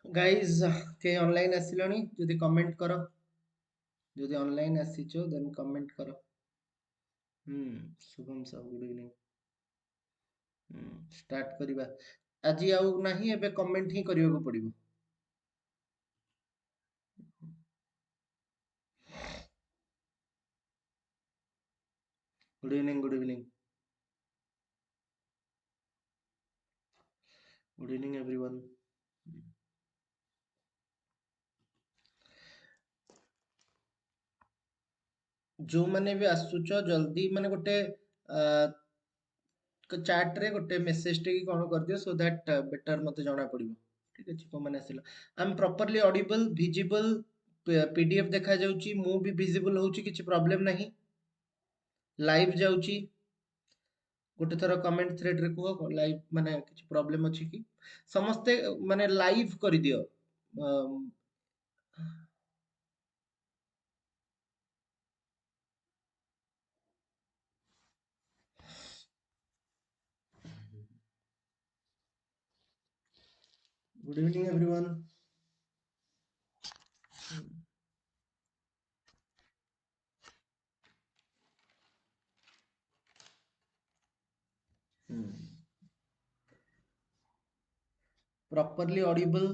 Guys के online आसिलनी जदि comment करो जदि ऑनलाइन आसीचो देन कमेंट करो। शुभम साहब गुड इवनिंग। स्टार्ट करिबा आज आउ नाही एबे कमेंट ही करियो को पड़िबो। Good evening good evening good evening everyone. जो माने भी आसुचो जल्दी माने गोटे चैट रे गोटे मेसेज टे की कोन कर दियो सो दैट बेटर मते जाना पड़िबो। ठीक अछि को माने आसिला I am properly audible visible PDF देखा जाउची मु भी विजिबल होउची किछि प्रॉब्लम नहीं लाइव जाउची गोटे थर कमेंट थ्रेड रे कुह लाइव माने किछि प्रॉब्लम अछि कि समस्ते माने लाइव कर दियो। Good evening everyone. Properly Audible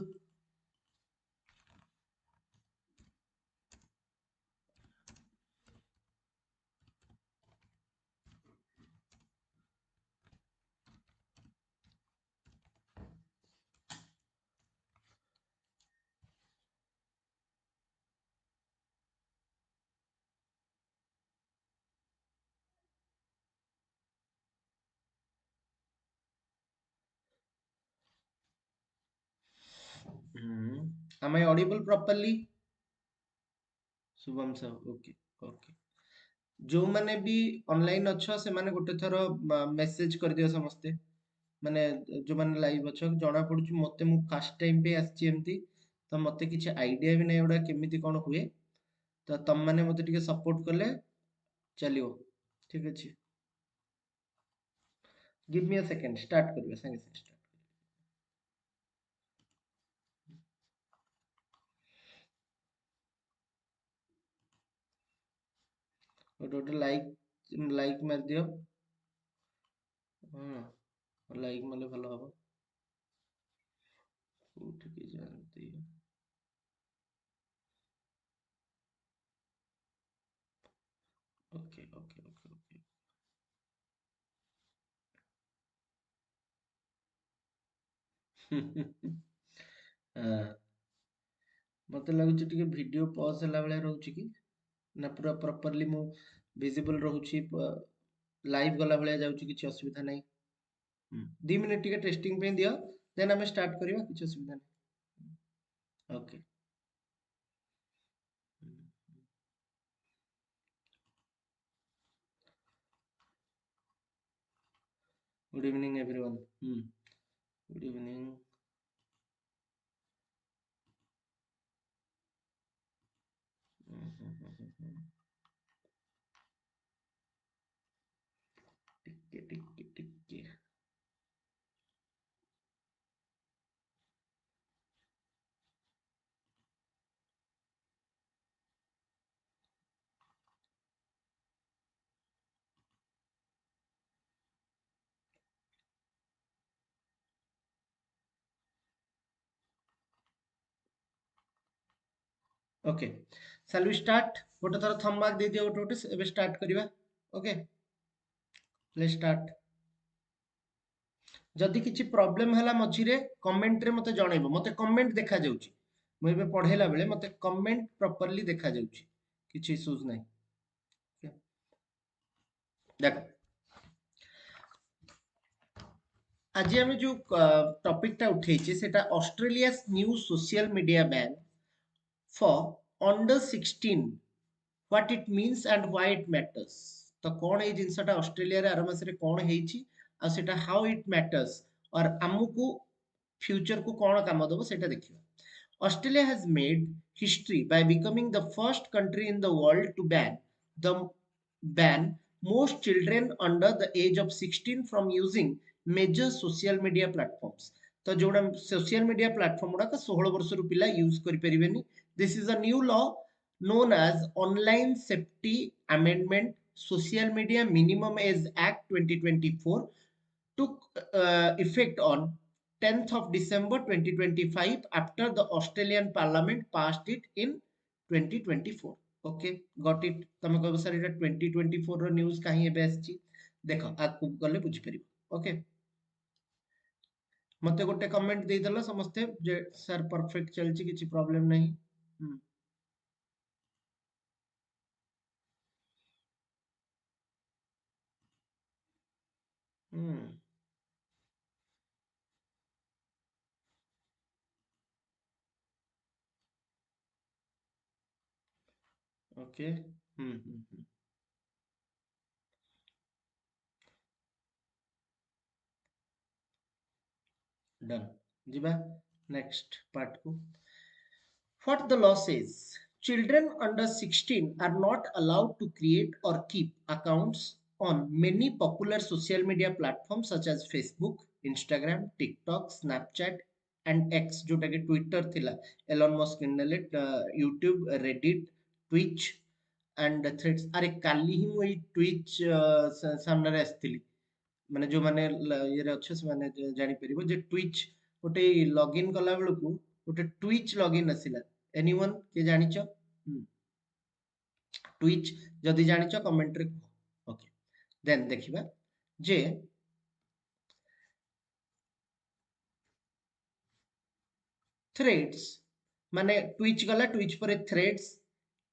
am I audible properly? Shubham साहब ओके ओके। जो माने भी ऑनलाइन अच्छो से माने गोटे थरो मेसेज कर दियो समस्ते माने जो माने लाइव अच्छो जणा पडुची मते मु फर्स्ट टाइम पे आछि एमती तो मते किछि आईडिया भी नै ओडा केमिति कोन हुए तो तम माने मते टिके सपोर्ट करले चलियो। ठीक अछि give me a second start करबे संगे संगे स्टार्ट गोटे गोटे लाइक लाइक मार दियो। ଲାଇକ୍ ମାଲେ ଭଲ ହବ। କୋଉଠିକି ଯାଆନ୍ତି? Okay okay okay okay. ମତେ ଲାଗୁଛି ଟିକେ ଭିଡିଓ ପଜ ହେଲା ଭଳିଆ ରହୁଛି କି ନା ପୁରା ପ୍ରପରଲି ମୁଁ ଭିଜିବଲ ରହୁଛି, ଲାଇଭ ଗଲା ଭଳିଆ ଯାଉଛି, କିଛି ଅସୁବିଧା ନାହିଁ। 2 ମିନିଟ୍ ଟିକେ ଟେଷ୍ଟିଂ ପାଇଁ ଦିଅ, ଦେନ୍ ଆମେ ଷ୍ଟାର୍ଟ କରିବା, କିଛି ଅସୁବିଧା ନାହିଁ। Okay. Good evening everyone. Good evening. टिके टिके टिके ओके, शैल वी स्टार्ट? गोटे थर थंब मार्क दे दियो, गोटे गोटे एबे स्टार्ट करिवा। Okay, let's start. जदि किछि प्रॉब्लम हला मझिरे कमेंट रे मते जणैबो, मते कमेंट देखा जाउची, मैं एबे पढेला बेले मते कमेंट प्रॉपर्ली देखा जाउची, किछि इश्यूज नाही। देखो आज आम जो टॉपिक टा उठेछि सेटा Australia new social media ban for under 16, what it means and why it matters. तो कौन ए जिनसटा ऑस्ट्रेलिया रे आर मास रे कौन हेछि आ सेटा हाउ इट मैटर्स और हमकु फ्यूचर को कौन काम दबो सेटा देखिबा। Australia has made history by becoming the first country in the world to the ban most children under the age of 16 from using major social media platforms। तो जोड़ा social media platform गुड़ाक 16 वर्ष पिला यूज करि परिबेनी। This is a new law known as Online Safety Amendment Social Media Minimum Age Act 2024 took effect on 10th of December 2025 after the Australian Parliament passed it in 2024। Okay got it. तमे कहबो sir एटा 2024 रो news काहे एबे आछि, देखो आकु गले बुझि परिबो। Okay, मते गोटे कमेंट दे देला समस्ते जे सर परफेक्ट चलछि, किछि प्रॉब्लम नहीं। Okay, done. जीवा नेक्स्ट पार्ट को। What the law says: children under 16 are not allowed to create or keep accounts on many popular social media platforms such as Facebook, Instagram, TikTok, Snapchat and X जोटा कि Twitter थिला, Elon Musk किनले, YouTube, Reddit, Twitch and Threads। अरे काली ही मुई Twitch सामने रे आस्थिली, माने जो माने ये रे अच्छे से माने जानि परिबो जे ट्विच गोटे लॉगिन कला बेलकु गोटे ट्विच लॉगिन आसिला। एनीवन के जानिଛ? ट्विच जदि जानिଛ कमेंट रे कह। ओके, देन देखिबा जे थ्रेड्स माने ट्विच गला, ट्विच पर थ्रेड्स,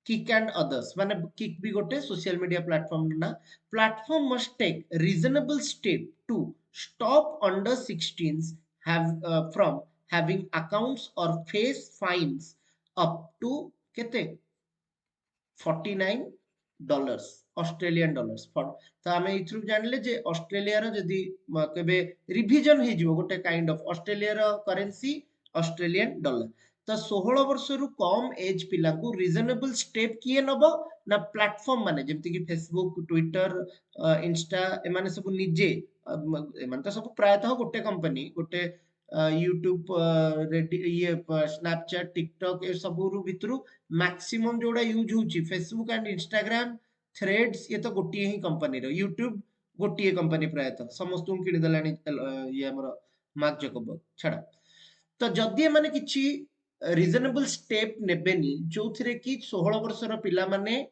किक एंड अदर्स माने किक भी गोटे सोशल मीडिया प्लेटफॉर्म ना। Platform must take reasonable step to stop under 16s have from having accounts or face fines up to केते $49 ऑस्ट्रेलियन डॉलर्स। तो आम इथु जानले जे ऑस्ट्रेलिया रो जदी केबे रिविजन हे जिवो गोटे काइंड ऑफ ऑस्ट्रेलिया रो करेंसी ऑस्ट्रेलियन डॉलर। तो 16 वर्ष रु कम एज पिला को रीजनेबल स्टेप किए नबो ना प्लेटफॉर्म माने जेमति कि फेसबुक, ट्विटर, इंस्टा एमाने सब निजे एमाने तो सब प्रायतः गोटे कंपनी गोटे यूट्यूब, रेडी ये स्नैपचैट, टिकटॉक ए सब रु भितरु मैक्सिमम जोड़ा यूज होची फेसबुक एंड इंस्टाग्राम, थ्रेड्स ये तो गोटे ही कंपनी रो। यूट्यूब गोटे कंपनी प्रायतः समस्त किणीदेलानी ये आमर मार्क जकरबर्ग छाड़। तो जदि एमाने किछि रिजनेबल स्टेप नेबेनी जो थिरे कि 16 वर्षर पिला माने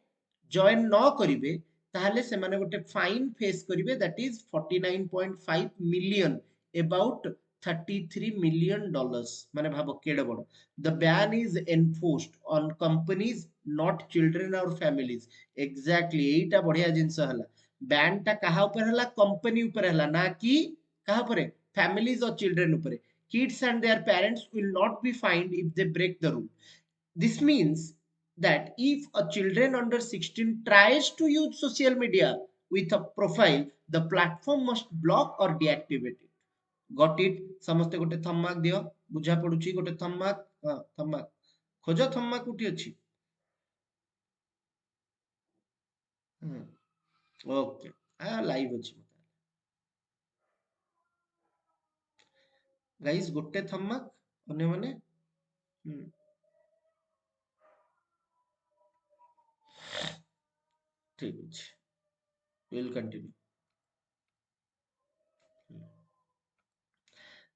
जॉइन न करिवे ताहले से माने गोटे फाइन फेस करिवे that is 49.5 million about 33 million dollars माने भाबो केडे बड़। The ban is enforced on companies not children और फैमिलीज। एग्जैक्टली एटा बढ़िया जिंस हला। बैन टा कहा ऊपर हला कंपनी ऊपर हला ना कि कहा ऊपर फैमिलीज और चिल्ड्रन ऊपर। Kids and their parents will not be fined if they break the rule. This means that if a children under 16 tries to use social media with a profile, the platform must block or deactivate it. Got it? समस्ते गोटे thumb mark दियो। बुझा पड़ुची गोटे thumb mark. हाँ thumb mark खोज। Thumb mark उठी अछि। Okay आ live अछि। गाइस गोटे थंब मार्क अन्य माने ठीक अछि। Will continue.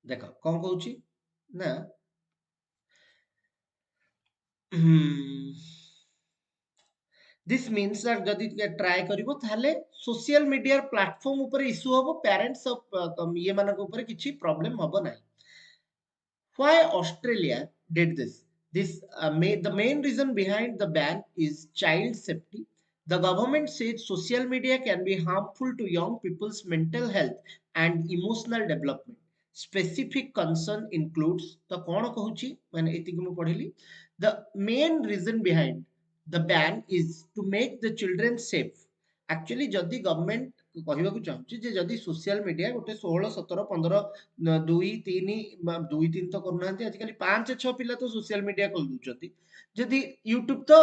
देखो कौन कहूची ना दिस मीन्स दैट जदि ट्राई करिवो ताहले सोशल मीडिया प्लेटफॉर्म ऊपर इशू हबो पेरेंट्स ये मानक ऊपर किछि प्रॉब्लम हबो नाही। Why Australia did this? The main reason behind the ban is child safety. The government says social media can be harmful to young people's mental health and emotional development. Specific concern includes the कौन कहूची माने एतिक मु पढ़िली। The main reason behind the ban is to make the children safe. Actually जदि government कहवाकू चाहूची जे जदि social media गोटे 16 17 15 2 3 2 3 तो करूना आजिकल 5 6 पिला तो social media कर दूचंती। जदि यूट्यूब तो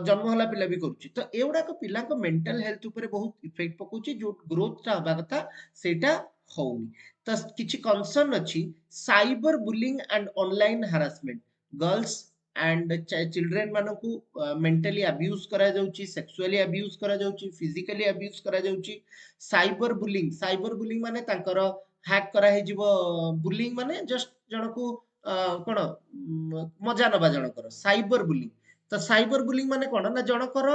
जन्म होला पिला भी करूची तो एउडा को पिला को मेंटल हेल्थ ऊपर बहुत इफेक्ट पकोची जो ग्रोथ ता हबा कथा सेटा होउनी। तो किछि कंसर्न अछि cyber bullying and online harassment. Girls and children मानकू मेंटली अब्यूज करा जाउची सेक्सुअली अब्यूज करा जाउची फिजिकली अब्यूज करा जाउची। साइबर बुलिंग माने तांकर हैक करा हे जिवो बुलिंग माने जस्ट जनकू कोन मजा नबा जनकर साइबर बुलिंग। तो साइबर बुलिंग माने कोन ना जनकर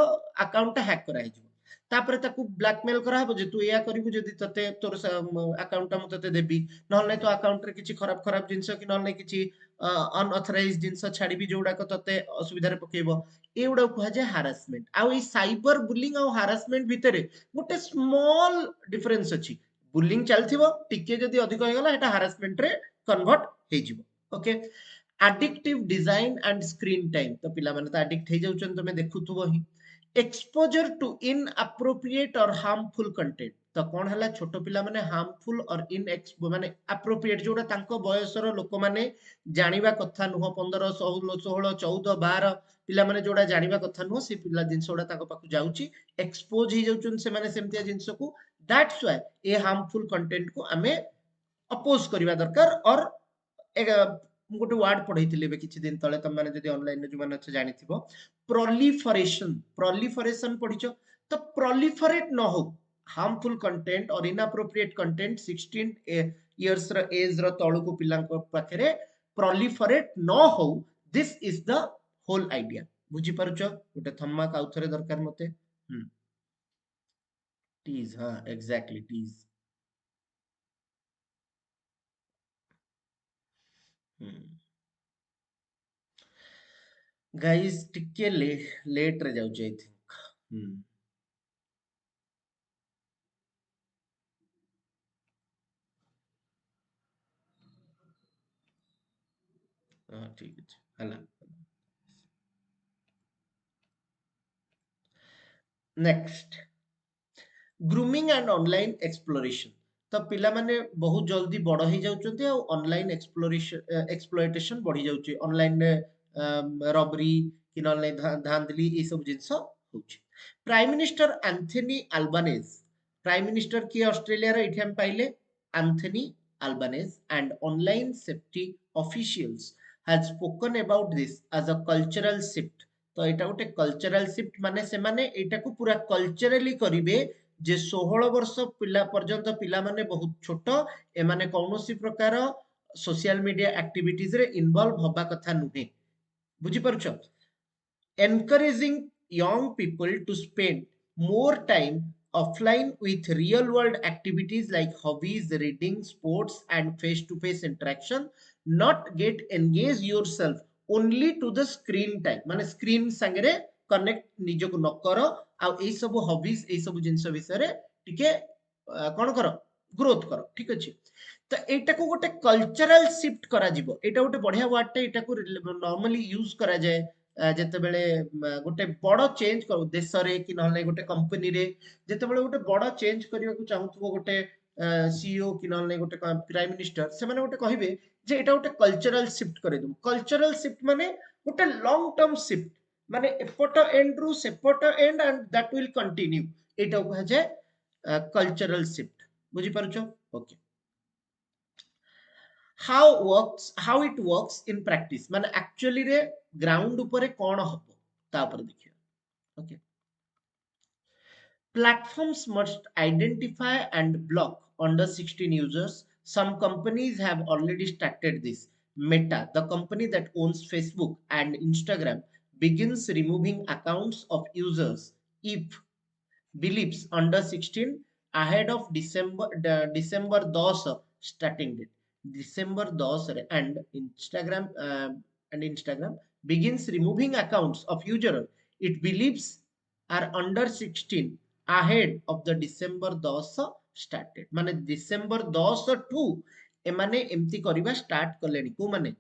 अकाउंट हैक करा हे जिवो तापर ताकू ब्लैकमेल करा हबो जे तू या करिवु जदि तते तोर अकाउंट मु तते देबी नहले तो अकाउंट रे किछि खराब खराब जिंस कि नहले किछि अनऑथराइज्ड जिंस छाड़बी जोडा को तते असुविधा रे पकेबो। एउडा कुहा जे हारासमेंट आ ई साइबर बुलिंग आ हारासमेंट भितरे गोटे स्मॉल डिफरेंस अछि। बुलिंग चलथिबो टिके जदि अधिक हो गला एटा हारासमेंट रे कन्वर्ट हे जिवो। Okay addictive design and screen time. तो पिला माने तो एडिक्ट हे जाउछन तमे देखुथुबो ही। एक्सपोजर टू इनअप्रोप्रिएट और हार्मफुल कंटेंट। तो कौन हला छोट पिला माने हार्मफुल और इन माने अप्रोप्रिएट जोड़ा तांको बयसर लोक माने जानिबा कथा नुह 15 16 16 14 12 पिला माने जोड़ा जानिबा कथा नुह से पिला जिंसोडा ताको पाकु जाउची एक्सपोज हे जाउचन से माने सेमतिया जिंस को that's why A harmful content को हमें अपोज करबा दरकार। और गोटे वर्ड पढ़ेइथिले बे किछि दिन तळे तम माने जदि ऑनलाइन जो माने छ जानिथिबो प्रोलिफरेशन पढ़िचो। तो प्रोलिफरेट न हो हार्मफुल कंटेंट और इनअप्रोप्रिएट कंटेंट 16 इयर्स र एज र तळु को पिला पाखरे प्रोलिफरेट न हो। This is the whole idea. बुझी पारुचो गोटे थम्मा का उथरे दरकार मते। टीज हाँ एग्जैक्टली टीज। गाइस टिके लेट रे जाउछ आई थिंक। हाँ ठीक है हला। Next grooming and online exploration. तो पिला माने बहुत जल्दी बड़ हो जाउछन्ते आ ऑनलाइन एक्सप्लोइटेशन बढ़ी जाउछे ऑनलाइन रे रबरी कि नले धांधली ए सब जिंस होउछे। Prime minister Anthony Albanese prime minister की ऑस्ट्रेलिया रे इठम पाइले Anthony Albanese and online safety officials has spoken about this as a cultural shift. तो एटा गोटे कल्चरल शिफ्ट माने से माने एटा को पूरा कल्चरली करिवे जे 16 वर्ष पिला पर्यंत पिला माने बहुत छोट एमाने कौनसी प्रकार सोशल मीडिया एक्टिविटीज रे इन्वॉल्व होबा कथा नुहे बुझी पारुछ encouraging young people to spend more time offline with real world activities like hobbies reading sports and face to face interaction not get engage yourself only to the screen time माने screen संगरे connect निजको न करो आ एई सब hobbies एई सब जिंस विषय टिके कोन करो growth करो ठीक अछि तो एटा को गोटे कल्चरल शिफ्ट करा जिवो एटा गोटे बढ़िया वर्ड टे एटा को नॉर्मली यूज करा जाय जेते बेले गोटे बड़ चेंज करू देश रे कि नहले गोटे कंपनी रे जेते बेले गोटे बड़ चेंज करिया को चाहूथबो गोटे सीईओ कि नहले गोटे प्राइम मिनिस्टर से माने गोटे कहिबे जे एटा गोटे कल्चरल शिफ्ट करे दू कल्चरल शिफ्ट माने गोटे लॉन्ग टर्म शिफ्ट माने एपट एंड रु सेपट and and that will continue एटा को जे कल्चरल शिफ्ट बुझी पारुछो okay how it works in practice माने एक्चुअली रे ग्राउंड ऊपर कोन हबो ता ऊपर देखियो okay platforms must identify and block under 16 users some companies have already started this meta the company that owns Facebook and Instagram begins removing accounts of users if believes under 16 ahead of December 10 starting date December 10 and Instagram begins removing accounts of user it believes are under 16 ahead of the December 10 started माने December 10 to एमाने एमती करिबा start कलेनी को माने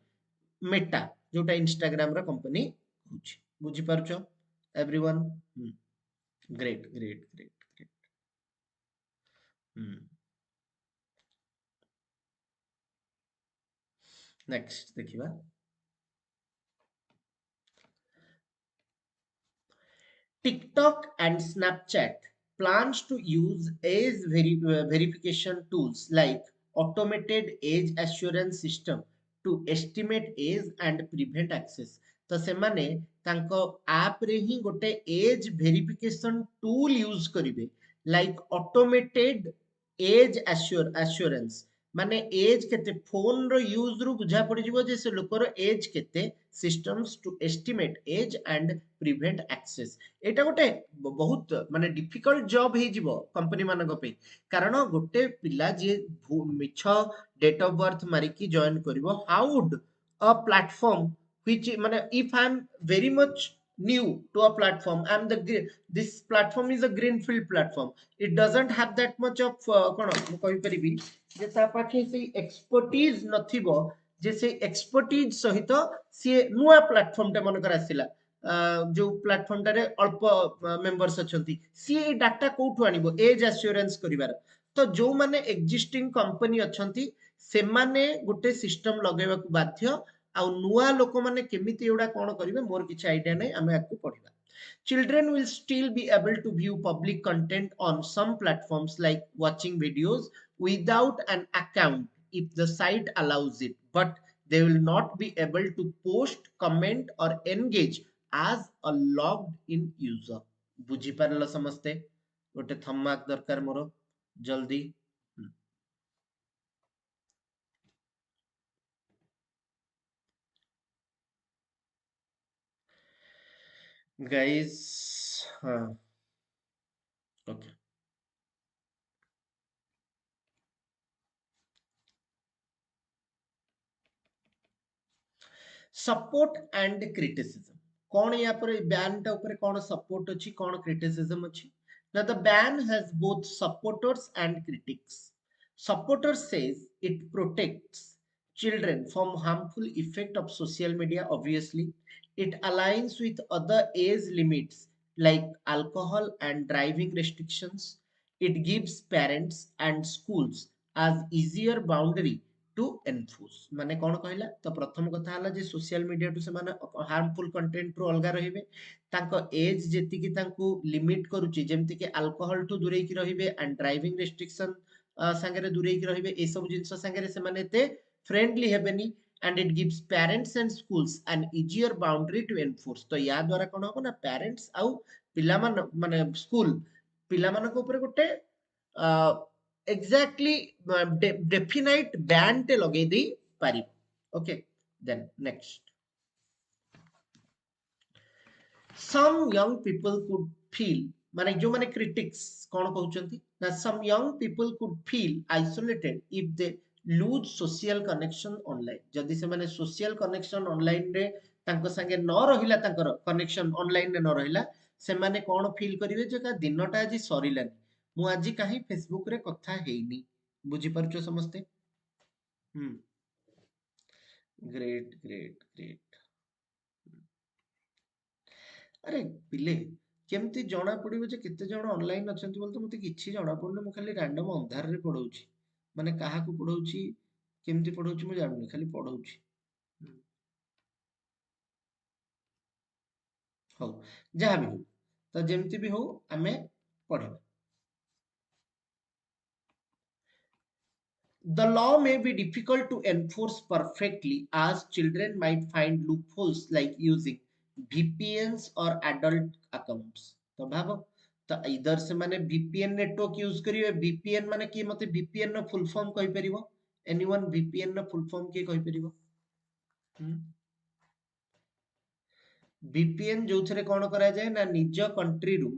Meta जोटा Instagram रा company होची बुझी पारछो everyone great great great great next देखिबा TikTok and Snapchat plans to use age verification tools like automated age assurance system to estimate age and prevent access तो सेमाने तांको ऐप रे ही गोटे एज वेरिफिकेशन टूल यूज करिवे like automated as assurance माने as केते phone रो use रु बुझा पड़ी जिवो जे से लोकर एज केते systems to estimate age and prevent access एटा गोटे बहुत माने डिफिकल्ट जॉब हे जिवो कंपनी मानक पे कारण गोटे पिला जे मिछ डेट ऑफ बर्थ मारी की जॉइन करिवो how would a platform which माने if I am very much new to a platform I am this platform is a greenfield platform it doesn't have that much of कोन मु कहि परिबी जे ता पाखे से expertise नथिबो जे से एक्सपर्टीज सहित सी नुआ प्लेटफॉर्म टे मन कर आसिला जो प्लेटफॉर्म टारे अल्प मेंबर्स अछंती सी डाटा कोठु आनिबो एज एश्योरेंस करिवार तो जो माने एग्जिस्टिंग कंपनी अछंती से माने गोटे सिस्टम लगेबा को बाध्य आ नुआ लोक माने केमिति एडा कोन करिवे मोर किछ आईडिया नै हमें आकु पढिबा children will still be able to view public content on some platforms like watching videos without an account if the site allows it but they will not be able to post comment or engage as a logged in user बुझी पारल समस्ते गोटे थम mark दरकार मोर जल्दी guys okay support and criticism कौन या पर बैन टा ऊपर कौन सपोर्ट अछि कौन क्रिटिसिज्म अछि now the ban has both supporters and critics supporters says it protects children from harmful effect of social media obviously it aligns with other age limits like alcohol and driving restrictions it gives parents and schools as easier boundary to enforce माने कोन कहला तो प्रथम कथा हला जे social media to से माने harmful content रो अलगा रहिबे तांको एज जेति कि तांको लिमिट करूची जेमति कि अल्कोहल टू दूरे की रहिबे एंड ड्राइविंग रेस्ट्रिक्शन संगे दूरे की रहिबे ए सब जिंस संगे से माने ते फ्रेंडली हेबेनी and it gives parents and schools an easier boundary to enforce तो या द्वारा कोन हो ना पेरेंट्स आउ पिला माने स्कूल पिला मानक ऊपर गोटे एग्जैक्टली डेफिनाइट बैन टे लगे दे पारि okay then next some young people could feel माने जो माने critics कौन कहउचंती ना some young people could feel isolated if they lose social connection online जदि से माने social connection online रे तांको संगे न रहिला तांकर connection online रे न रहिला से माने कौन फील करिवे जे का दिनटा आज सरिलानी मु आज काहे फेसबुक रे कथा हेइनी बुझी परछो समस्ते ग्रेट ग्रेट ग्रेट अरे पिले केमती जना पड़िबो जे केते जण ऑनलाइन अछंती बोल तो मते किछि जना पड़ने मु खाली रैंडम अंधार रे पढौछि माने काहा को पढौछि केमती पढौछि मु जानि खाली पढौछि हो जहा भी हो तो जेमती भी हो हमें पढिबा The law may be difficult to enforce perfectly as children might find loopholes like using VPNs or adult accounts. तो भाव तो इधर से माने VPN नेटवर्क यूज करिवे VPN माने कि मते VPN नो फुल फॉर्म कहि परिबो anyone VPN know full form के कहि परिबो VPN जो थरे कोन करा जाय ना निज कंट्री रु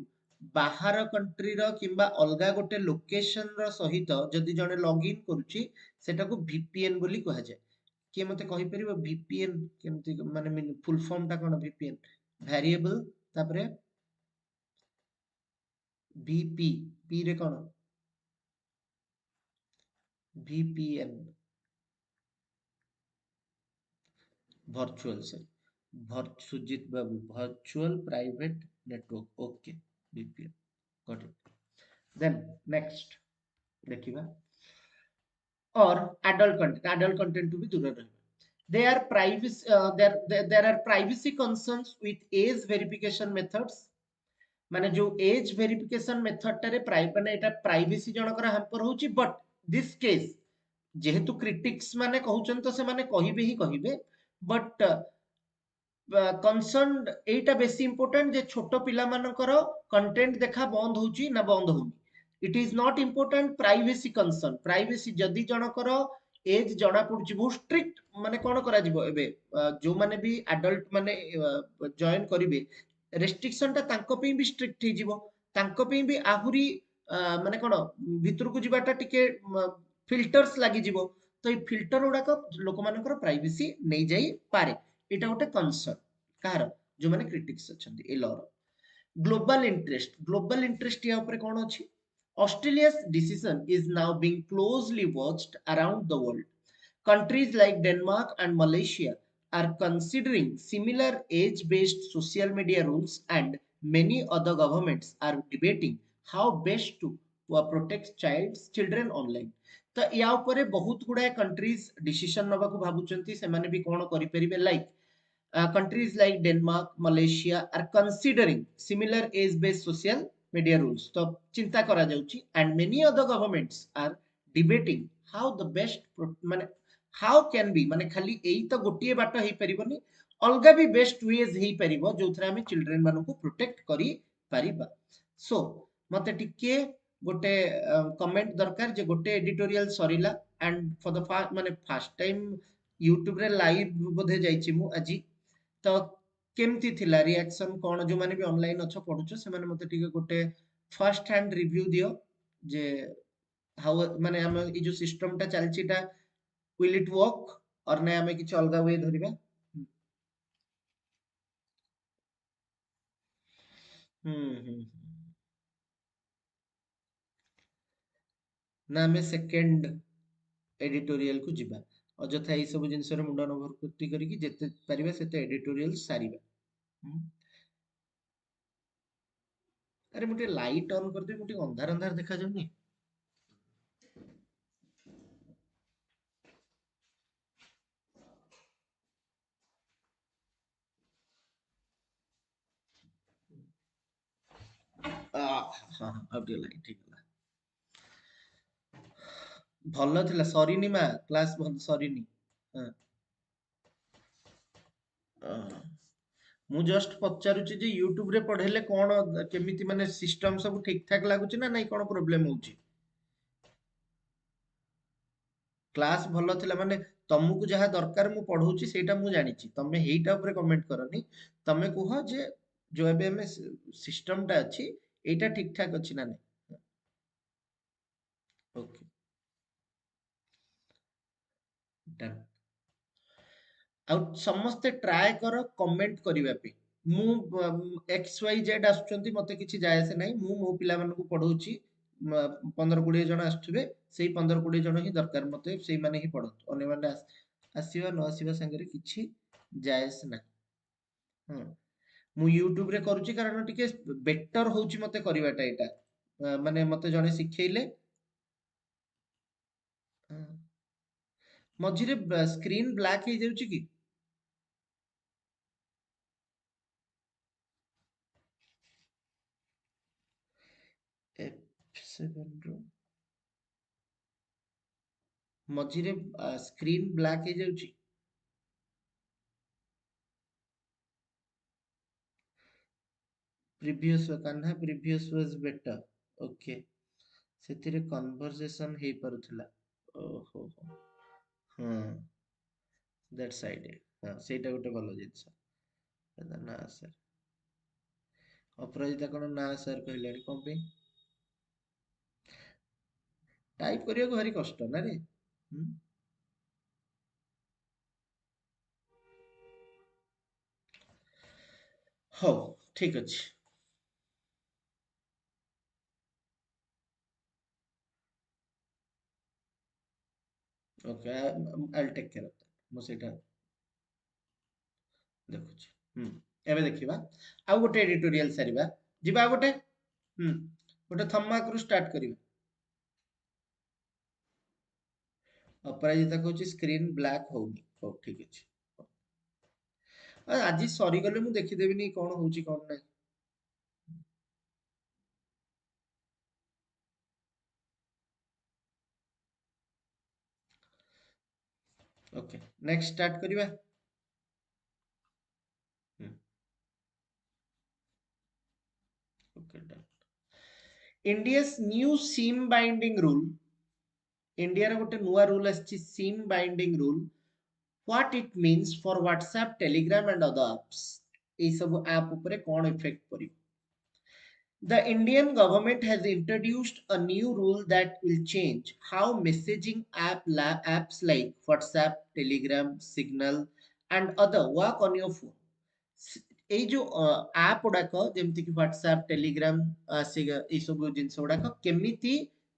बाहर कंट्री रो किंबा अलगा गोटे लोकेशन रो सहित जदि जने लॉगिन करूची सेटा को VPN बोली कहा जाय किए मते कहि परिबो VPN केमती माने फुल फॉर्म टा कोन VPN वेरिएबल तापरे VP P रे कोन VPN वर्चुअल से Sujit Babu virtual private network okay VPN got it then next देखिबा और adult content to be दूर रहबा there are privacy concerns with age verification methods माने जो एज वेरिफिकेशन मेथड टारे माने एटा प्राइवेसी जनकर हैम्पर होची बट दिस केस जेहेतु क्रिटिक्स माने कहउचन तो से माने कहिबे ही कहिबे बट कंसर्न एटा बेसी इंपोर्टेंट जे छोटो पिला मानकर कंटेंट देखा बंद होची ना बंद होनी it is not important privacy concern privacy जदि जनकर एज जना पड़ुची बहुत स्ट्रिक्ट माने कोन करा जिवो एबे जो माने भी एडल्ट माने जॉइन करिवे रेस्ट्रिक्शन ता तांको पे भी स्ट्रिक्ट हे जिवो तांको पे भी आहुरी माने कोन भितर को जिबाटा टिके फिल्टर्स लागि जिवो तो ये फिल्टर उडा को लोक मानकर प्राइवेसी नै जाई पारे एटा गोटे कंसर्न कार जो माने critics अछंती a law global interest या ऊपर कोन अछि Australia's decision is now being closely watched around the world. Countries like Denmark and Malaysia are considering similar age-based social media rules and many other governments are debating how best to protect children online. तो या ऊपर बहुत गुडा countries decision नबा को भाबुचंती से माने भी कोन करि परिबे like countries like Denmark, Malaysia are considering similar age-based social media rules. तो चिंता करा जाउची and many other governments are debating how the best माने how can be माने खाली एई तो गोटिए बाट हेई परिबनी अलगा भी बेस्ट वेज हेई परिबो जोथरा हम चिल्ड्रन मानको प्रोटेक्ट करी परिबा सो मते टिके गोटे कमेंट दरकार जे गोटे एडिटोरियल सरिला एंड फॉर द माने फर्स्ट टाइम यूट्यूब रे लाइव बोधे जाईची मु आजी तो केमती थिला रिएक्शन कोन जो माने भी ऑनलाइन अच्छा पढुछो से माने मते टिके गोटे फर्स्ट हैंड रिव्यू दियो जे हाउ माने हम ई जो सिस्टम टा चलचीटा विल इट वर्क और नै हमें किछ अलगा वे धरिबा हम्म ना हमें सेकंड एडिटोरियल को जिबा अजथा ई सब जिंस रे मुंडा नंबर कृति करी कि जेते परिबा सेते एडिटोरियल सारिबा अरे मुटे लाइट ऑन कर दे मुटे अंधार अंधार देखा जाउनी हां अब ଟିକେ ଲାଇଟ୍ ହେଇଗଲା ଭଲ ଥିଲା ସରିନି ମା କ୍ଲାସ ଭଲ ସରିନି ହଁ मु जस्ट पचारुची जे यूट्यूब रे पढ़ेले कोन केमिति माने सिस्टम सब ठीक ठाक लागुची ना नहीं कोन प्रॉब्लम होउची क्लास भलो थिला माने तमको जहा दरकार मु पढ़ौची सेटा मु जानिची तमे हेइटा ऊपर कमेंट करनी तमे कुह जे जो एबे में सिस्टम टा अछि एटा ठीक ठाक अछि ना नहीं ओके डन आ समस्ते ट्राए कर कमेंट करिवा पे मु एक्स वाई जेड आसुचंती मते किछि जाय से नहीं मु मो पिला मानकु पढ़ौची 15-20 जण आसुथिबे सेई 15-20 जण ही दरकार मते सेई माने ही पढ़त अन्य माने आसीबा न आसीबा संगे किछि जाय से ना हां मु यूट्यूब रे करूची कारण टिके बेटर होउची मते करिवाटा एटा माने मते जणे सिखेइले मझिरे स्क्रीन ब्लैक हे जाउची कि F7 रो मझिरे स्क्रीन ब्लैक हे जाउची previous Kanha previous was better okay सेतिरे कन्वर्सेशन हे परुथला ओहो हां दैट साइड हां सेटा गोटे भलो जिंस ना सर अपराजिता कोन ना सर कहलेनी कोन पे टाइप करिया को भारी कष्ट ना रे हो ठीक अछि okay I will take care of that मो सेटा देखुछि एबे देखिबा आ गोटे एडिटोरियल सारिबा जिबा गोटे गोटे थम्माक रु स्टार्ट करिबा अपराजिता कहूची स्क्रीन ब्लैक होउनी हो ठीक अछि आज सरी गले मु देखि देबिनी कोन होउची कोन नै ओके नेक्स्ट स्टार्ट करिबा okay done India's new SIM binding rule India रे गोटे नुवा रूल आछि SIM binding rule what it means for WhatsApp Telegram and other apps ए सब ऐप ऊपर कोन इफेक्ट पड़ी The Indian government has introduced a new rule that will change how messaging apps like WhatsApp, Telegram, Signal, and other work on your phone. এই जो app गुड़ाक जेमती कि WhatsApp, Telegram ये सब जिनस गुड़ाक केमिति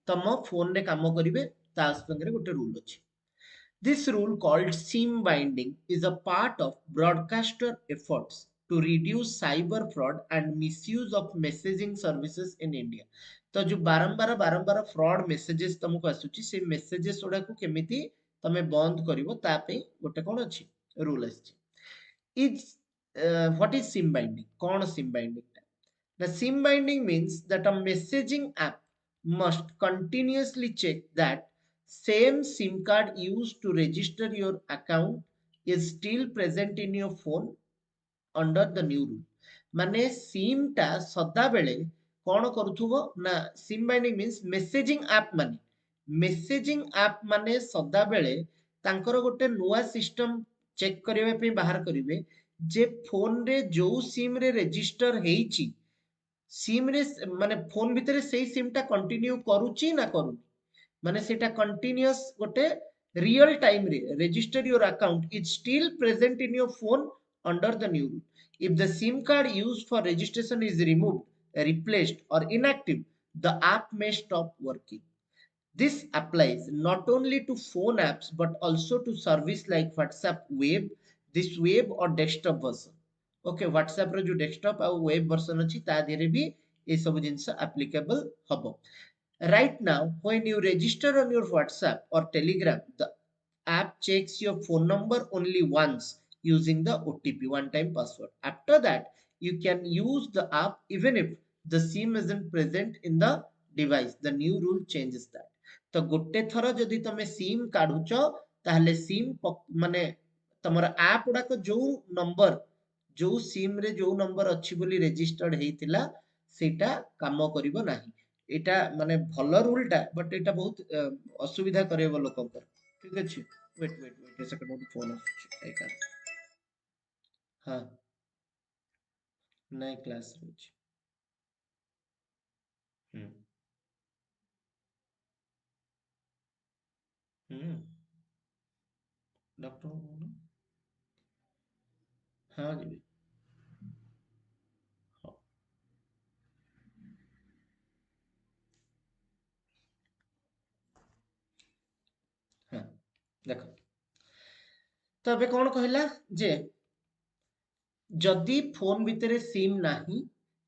तम फोन रे काम करिवे ता संगे गोटे रूल अछि This rule called SIM binding is a part of broadcaster efforts to reduce cyber fraud and misuse of messaging services in India. तो जो बारंबार फ्रॉड मेसेजेस तुमको आसुची से मेसेजेस गुडा को केमिति तमे बंद करिवो ता पे गोटे कोन अछि रूल अछि is what is SIM binding cone SIM binding the SIM binding means that a messaging app must continuously check that same SIM card used to register your account is still present in your phone under the new rule. माने SIM टा सदा बेले कौन करुथुबो ना SIM binding means messaging app माने सदा बेले तांकर गोटे नुआ सिस्टम चेक करिवे पे बाहर करिवे जे फोन रे जो सिम रे रजिस्टर हेइची सिम रे माने फोन भितरे सेही सिम टा कंटिन्यू करूची ना करू माने सेटा कंटिन्यूअस गोटे रियल टाइम रे register your account is still present in your phone under the new rule if the sim card used for registration is removed replaced or inactive the app may stop working this applies not only to phone apps but also to service like WhatsApp web, this web or desktop version. Okay, WhatsApp रो जो desktop और web version अछि ता देरे भी ये सब जिंस applicable हबो. Right now, when you register on your WhatsApp or Telegram, the app checks your phone number only once using the OTP, one-time password. After that, you can use the app even if the SIM isn't present in the device. The new rule changes that. तो गोटे थर जदि तमे SIM काढुच ताहले SIM माने तमर app गुडा को जो नंबर जो सिम रे जो नंबर अच्छी बोली रजिस्टर्ड हेतिला सेटा काम करिवो नाही। एटा माने भलो रूलटा बट एटा बहुत असुविधा करेबो लोकंकर। ठीक अछि वेट ए सेकंड मोर फोन आछी एका। हां नै क्लास रोच। हम्म हम्म डॉक्टर को हां जी हाँ हाँ देखो तो अबे कौन कहला जे जदि फोन भितरे सिम नाही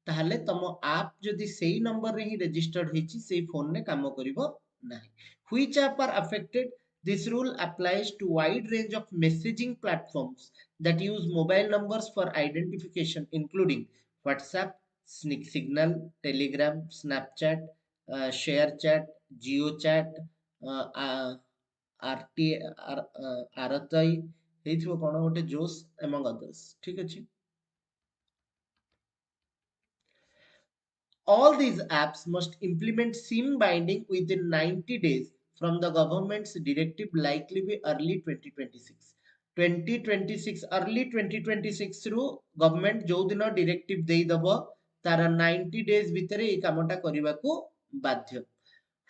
ताहले तम आप जदि सेही नंबर रे ही रजिस्टर्ड हेची सेही फोन ने काम करिवो नाही। Which app are affected this rule applies to wide range of messaging platforms that use mobile numbers for identification including WhatsApp Signal Telegram Snapchat ShareChat JioChat Arattai हेइथिबो कोन गोटे जोश एमंग अदर्स। ठीक अछि all these apps must implement SIM binding within 90 days from the government's directive, likely be early 2026. 2026 early 2026 ରୁ government ଯୋଉ ଦିନ ଡିରେକ୍ଟିଭ ଦେଇଦବ ତାର 90 days ଭିତରେ ଏଇ କାମଟା କରିବାକୁ ବାଧ୍ୟ।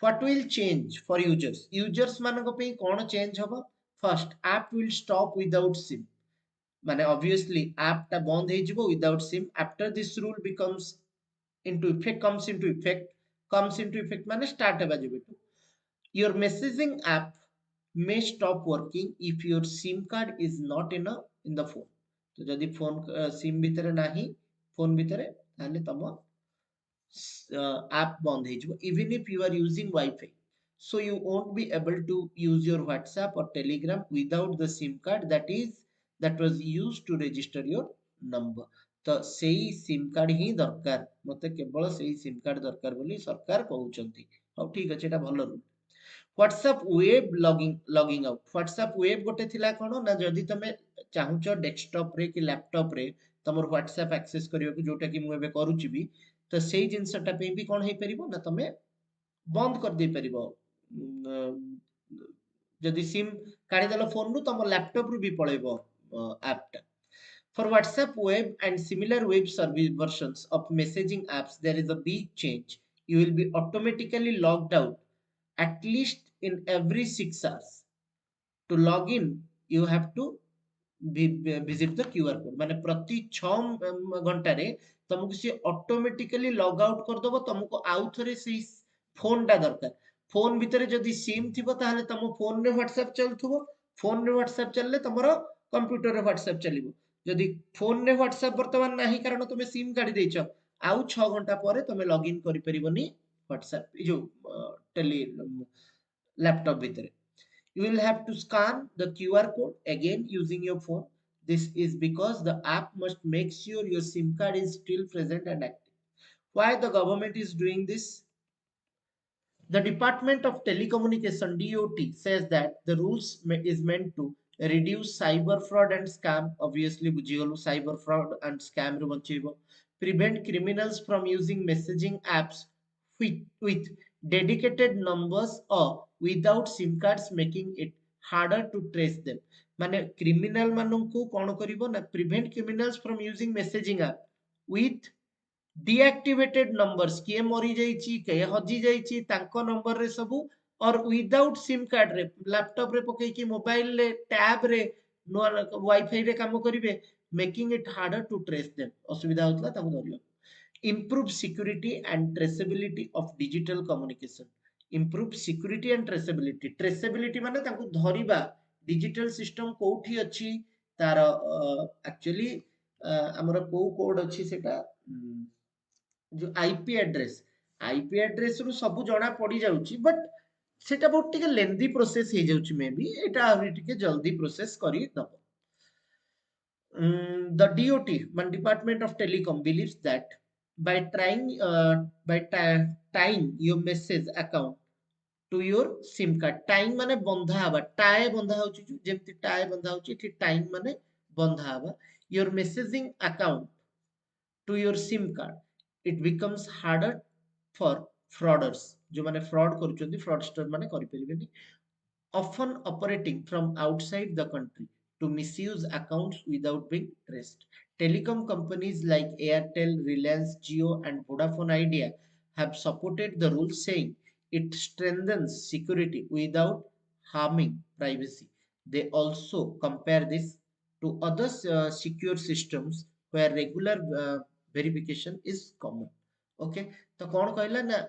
What will change for users? Users ମାନଙ୍କ ପାଇଁ କଣ ଚେଞ୍ଜ ହବ? First, app will stop without SIM. ମାନେ obviously app ଟା ବନ୍ଦ ହେଇଯିବ without SIM after this rule becomes into effect comes into effect माने start हेबा जेबेटू your messaging app may stop working if your SIM card is not in the phone। तो जदि phone SIM भितरे नाही phone भितरे ताले तम app बंद ହେଇଯିବ even if you are using Wi-Fi, so you won't be able to use your WhatsApp or Telegram without the SIM card that was used to register your number। तो सेही SIM card ही दरकार मते केवल सेही SIM card दरकार बोली सरकार कहउचंती। हो ठीक अछि एटा भलो rule. WhatsApp web logging out WhatsApp web गोटे थिला कोन ना जदि तमे चाहुचो डेस्कटॉप रे कि लैपटॉप रे तमर व्हाट्सएप एक्सेस करियो कि जोटा कि मु एबे करूची भी तो सेही जिंसटा पे भी कोन हे परिबो ना तमे बंद कर दे परिबो। जदि सिम काढी देलो फोन रु तम लैपटॉप रु भी पळेबो ऐप टा। For WhatsApp web and similar web service versions of messaging apps, there is a big change. You will be automatically logged out at least in every 6 hours. To log in, you have to visit the QR code। माने प्रति 6 घंटा रे तुमको से automatically log out कर दबो तुमको आउ थरे से फोन टा दरकार। फोन भितरे जदि सिम थिबो ताहले तुम फोन रे व्हाट्सएप चलथुबो फोन रे व्हाट्सएप चलले तमरो कंप्यूटर रे व्हाट्सएप चलिबो। जदि फोन रे व्हाट्सएप वर्तमान नाही कारण तुम सिम काढी देछ आउ 6 घंटा परे तुम लॉग इन करि परिबोनी व्हाट्सएप जो टेली लैपटॉप भितरे। You will have to scan the QR code again using your phone। This is because the app must make sure your SIM card is still present and active। Why the government is doing this? The Department of Telecommunication (DOT) says that the rules is meant to reduce cyber fraud and scam, obviously बुझिगलु cyber fraud and scam ରୁ बचेइबो, prevent criminals from using messaging apps with dedicated numbers or without SIM cards, making it harder to trace them। माने criminal माननकु कोन करिवो ना prevent criminals from using messaging app with deactivated numbers किए मरी जाइची के हजी जाइची तांको number रे सबु और विदाउट सिम कार्ड रे लैपटॉप रे पकई कि मोबाइल रे टैब रे नो वाईफाई रे काम करिवे making it harder to trace them. असुविधा होतला ताको धरियो। improve security and traceability of digital communication। improve security and traceability traceability माने ताको धरिबा डिजिटल सिस्टम कोठी अछि तार एक्चुअली हमर को कोड अछि सेटा जो आईपी एड्रेस रु सब जना पड़ी जाउची बट सेटा बहुत टिके लेंदी प्रोसेस हे जाउची मे बी एटा आहुरी टिके जल्दी प्रोसेस करी दबो। The DOT man Department of Telecom believes that by tying your message account to your SIM card time माने बंधा हवा टाए बंधा होची जेमति टाए बंधा होची ठी टाइम माने बंधा हवा your messaging account to your SIM card, it becomes harder for frauders जो माने fraud करुचंदी fraudster माने करि परिबेनी often operating from outside the country to misuse accounts without being traced. Telecom companies like Airtel, Reliance Jio and Vodafone Idea have supported the rule, saying it strengthens security without harming privacy. They also compare this to other secure systems where regular verification is common. Okay, तो कौन कहला ना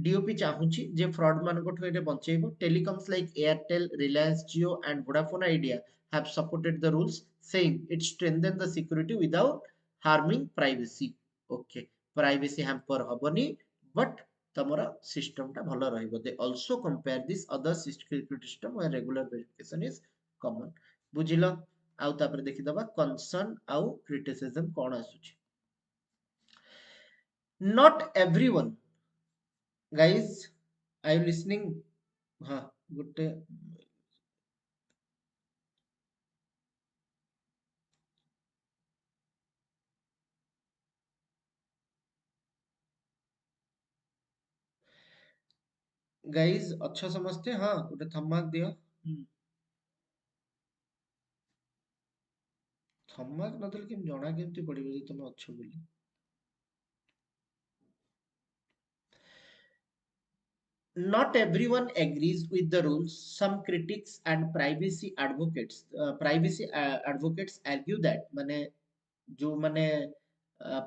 DOP ଚାହୁଁଛି ଯେ fraud ମାନଙ୍କଠୁ ଏଇଟା ବଞ୍ଚେଇବ. Telecoms like Airtel, Reliance Jio and Vodafone Idea have supported the rules, saying it strengthens the security without harming privacy. Okay, privacy hamper ହବନି but ତମର system ଟା ଭଲ ରହିବ. They also compare this other security system where regular verification is common. ବୁଝିଲ? ଆଉ ତାପରେ ଦେଖିଦବା concern ଆଉ criticism କଣ ଆସୁଛି. Not everyone, guys, are you listening? हाँ ଗୋଟେ गाइज अच्छा समझते हाँ ଗୋଟେ thumb mark ଦିଅ thumb mark ନଦେଲେ କେମିତି ଜଣା କେମିତି ପଡିବ ଯେ ତମେ ଅଛ ବୋଲି. Not everyone agrees with the rules. Some critics and privacy advocates argue that ମାନେ जो माने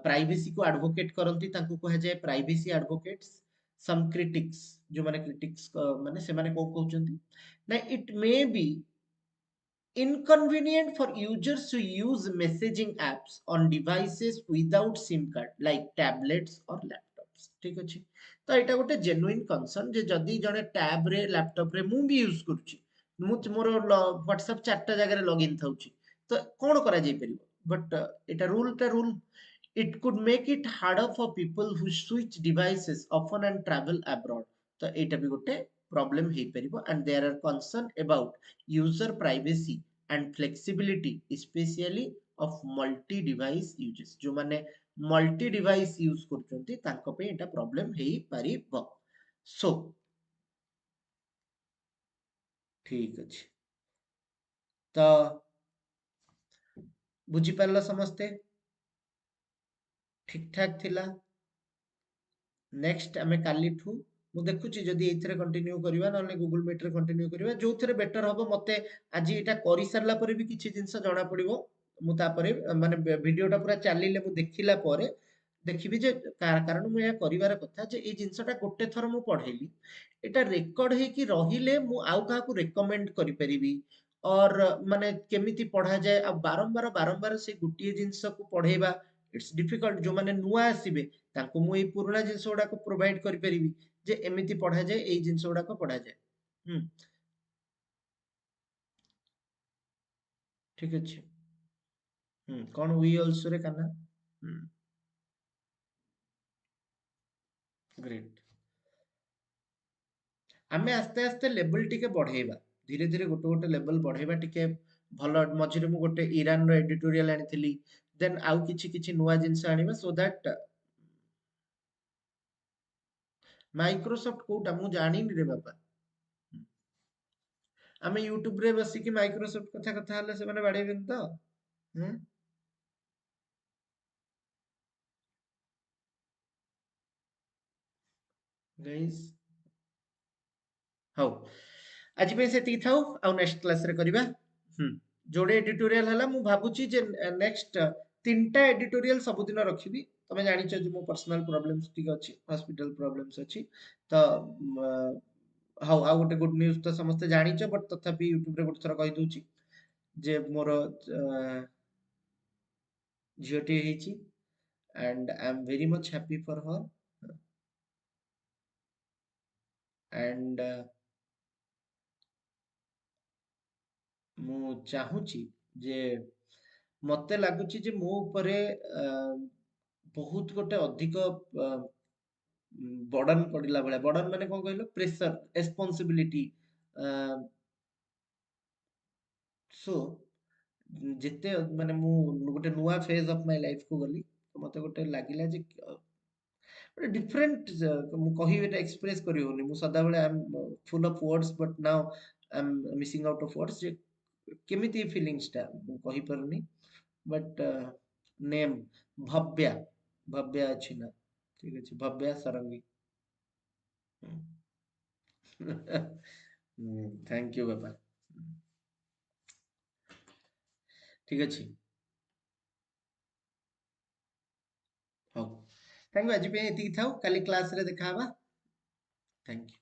प्राइवेसी को एडवोकेट करंती तांको कहा जाए प्राइवेसी एडवोकेट्स. सम क्रिटिक्स जो माने क्रिटिक्स माने से माने को कहउचंती ना it may be inconvenient for users to use messaging apps on devices without SIM card like tablets or laptops. ठीक अछि तो एटा गोटे genuine concern जे जदी जने टैब रे लैपटॉप रे मु भी यूज करूची मु मोर WhatsApp चारटा जगह रे लॉगिन थाउची तो कोन करा जाई परिबो but Etah rule it could make it harder for people who switch devices often and travel abroad. तो एटा भी गोटे problem hey परिबो and there are concern about user privacy and flexibility especially of multi device uses जो माने multi device use करचंती तांको पे एटा problem हे परिबो. So ठीक अछि तो बुझी पारला समस्ते ठीक ठाक थिला. नेक्स्ट आमे कालीठू मु देखुची जदि एथिरे कंटिन्यू करिवा नले गूगल मीट रे कंटिन्यू करिवा जोथिरे बेटर हबो मते आजि एटा करि सारला परे भी किछि जिंस जणा पडिबो मु तापरे माने वीडियोटा पूरा चालिले मु देखिला परे देखिबि जे कारण मु या करिवार कथा जे ए जिंसटा गोटे थर मु पढेली एटा रेकॉर्ड हे कि रहिले मु आउ काहा को रेकमेंड करि परिबि और माने केमिति पढा जाय आ बारंबार से गुटिए जिंस को पढेबा इट्स डिफिकल्ट जो माने नुआ आसीबे तांको मु ए पुराना जिंस गुडा को प्रोवाइड करि परिबि जे एमिति पढा जाय एई जिंस गुडा को पढा जाय. ठीक अछि कोन वी आल्सो रे काना ग्रेट आमे आस्ते आस्ते लेवल टिके बढ़ेबा धीरे धीरे गोटे गोटे लेवल बढ़ेबा टिके भलो मझिरे मु गोटे ईरान रो एडिटोरियल आनिथिली देन आउ किछि किछि नुवा जिंस आनिबा सो दैट माइक्रोसॉफ्ट कोटा मु जानिनी रे बाबा आमे यूट्यूब रे बसी कि माइक्रोसॉफ्ट कथा कथा हले से माने बाडेबेन तो हम्म गाइस हाउ आज पे से थाउ आ नेक्स्ट क्लास रे करबा जोड़े एडिटोरियल हला मु भाबुची जे नेक्स्ट तीनटा एडिटोरियल सब दिन रखिबी तमे जानि छ जे मो पर्सनल प्रॉब्लम्स टिक अछि हॉस्पिटल प्रॉब्लम्स अछि त हाउ आ गोटे गुड न्यूज तो समस्त जानि छ बट तथापि यूट्यूब रे गोटे थरा कहि दोची जे मोर झियोटी हेची and I'm very much happy for her and ମୁଁ ଚାହୁଁଛି ଯେ ମତେ ଲାଗୁଛି ଯେ ମୋ ଉପରେ ବହୁତ ଗୋଟେ ଅଧିକ ବର୍ଡନ ପଡିଲା ଭଳିଆ ବର୍ଡନ ମାନେ କଣ କହିଲ ପ୍ରେସର ରେସ୍ପନ୍ସିବିଲିଟି ସୋ ଯେତେ ମାନେ ମୁଁ ଗୋଟେ ନୂଆ ଫେଜ୍ ଅଫ୍ ମାଇ ଲାଇଫ୍ କୁ ଗଲି ତ ମତେ ଗୋଟେ ଲାଗିଲା ଯେ ଗୋଟେ ଡିଫରେଣ୍ଟ ମୁଁ କହିବି ଏଟା ଏକ୍ସପ୍ରେସ୍ କରି ହଉନି ମୁଁ ସଦାବେଳେ I M full of words but now I M missing out of words ଯେ କେମିତି ଫିଲିଙ୍ଗସଟା ମୁଁ କହିପାରୁନି ବଟ୍ ନେମ୍ ଭବ୍ୟା ଭବ୍ୟା ଅଛି ନା ଠିକ ଅଛି ଭବ୍ୟା ସରଙ୍ଗୀ ଥ୍ୟାଙ୍କ ୟୁ ବାପା ଠିକ ଅଛି ହଉ ଥ୍ୟାଙ୍କ ୟୁ ଆଜି ପାଇଁ ଏତିକି ଥାଉ କାଲି କ୍ଲାସରେ ଦେଖାହବା ଥ୍ୟାଙ୍କ ୟୁ